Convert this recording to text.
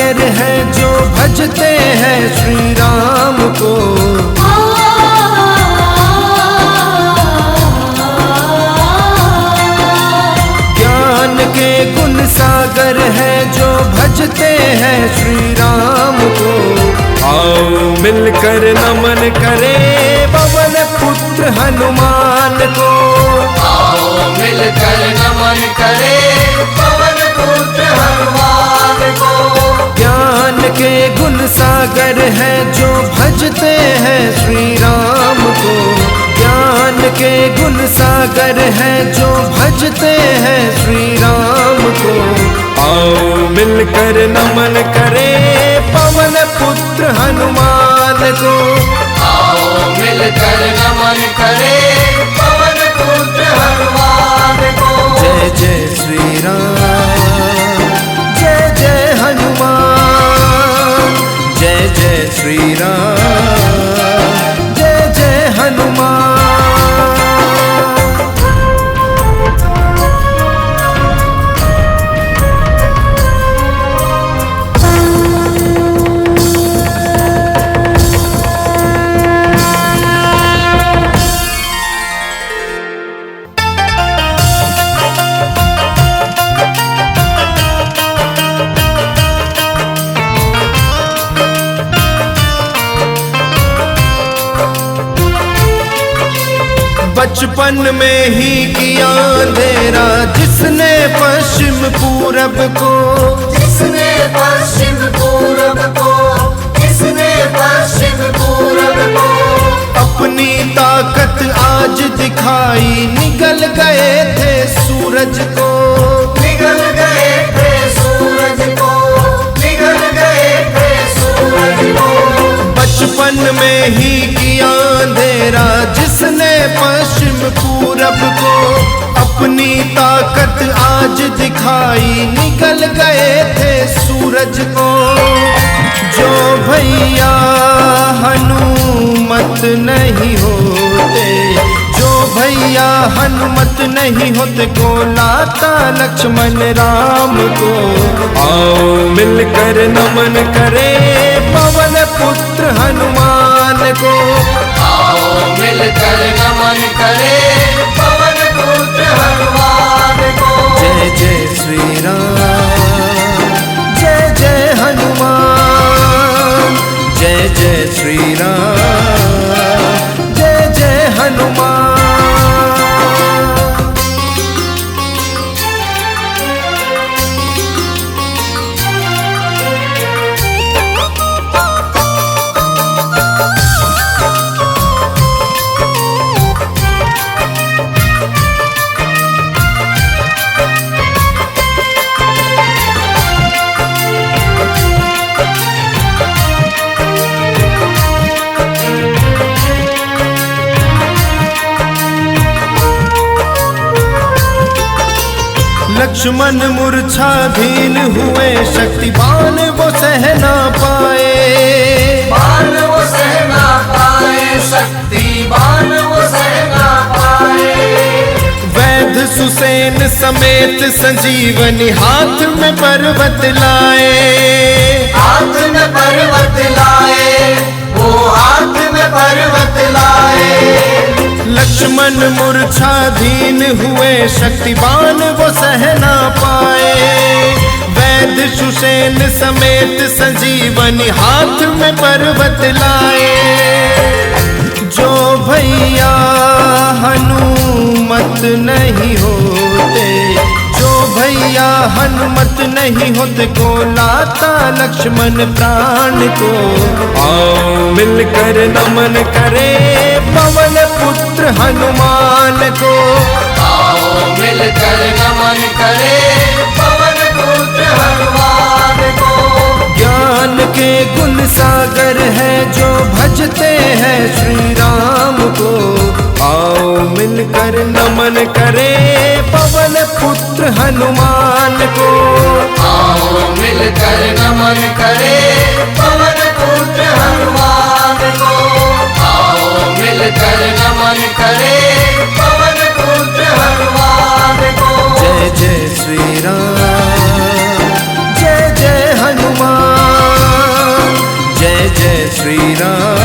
सागर है जो भजते हैं श्री राम को। ज्ञान के गुण सागर है जो भजते हैं श्री राम को। आओ मिलकर नमन करें पवन पुत्र हनुमान को। आओ मिलकर नमन करें पवन पुत्र हनुमान को। ज्ञान के गुण सागर है जो भजते हैं श्री राम को। ज्ञान के गुण सागर है जो भजते हैं श्री राम को। आओ मिलकर नमन करें पवन पुत्र हनुमान को। आओ मिलकर नमन करें पवन पुत्र हनुमान को। जय जय श्री राम, जय जय हनुमान, जय जय श्री राम, जय जय हनुमान। बचपन में ही किया अंधेरा जिसने पश्चिम पूरब को। जिसने पश्चिम पूरब को, जिसने पश्चिम पूरब को। अपनी ताकत आज दिखाई निगल गए थे सूरज को। निगल गए थे सूरज को, निगल गए थे सूरज को। बचपन में ही किया अंधेरा जिसने पश्चिम पूरब को। अपनी ताकत आज दिखाई निकल गए थे सूरज को। जो भैया हनुमत नहीं होते, जो भैया हनुमत नहीं होते को लाता लक्ष्मण राम को। आओ मिलकर नमन करें पवन पुत्र हनुमान को। आओ मिलकर नमन करें पवन पुत्र हनुमान को। जय जय श्री राम, जय जय हनुमान, जय जय श्री राम, जय जय हनुमान। लक्ष्मण मूर्छाधीन हुए शक्तिवान वो सह ना पाए। बाण वो सह ना पाए, शक्तिवान वो सह ना पाए। वैध सुसेन समेत संजीवनी हाथ में पर्वत लाए। हाथ में पर्वत लाए, वो हाथ में पर्वत लाए। लक्ष्मण मूर्छाधीन हुए शक्तिवान वो सह ना पाए। वैद सुसेन समेत संजीवनी हाथ में पर्वत लाए। जो भैया हनुमत नहीं होते, जो भैया हनुमत नहीं होते को लाता लक्ष्मण प्राण को। आओ मिलकर नमन करें पवन पुत्र हनुमान को। आओ मिलकर नमन करें पवन पुत्र हनुमान को। ज्ञान के गुण सागर है जो भजते हैं श्री राम को। आओ मिलकर नमन करें पवन पुत्र हनुमान को। आओ मिलकर नमन करें पवन पुत्र हनुमान को। आओ मिलकर नमन करें पवन पुत्र हनुमान को। जय जय श्री राम, जय जय हनुमान। श्री राम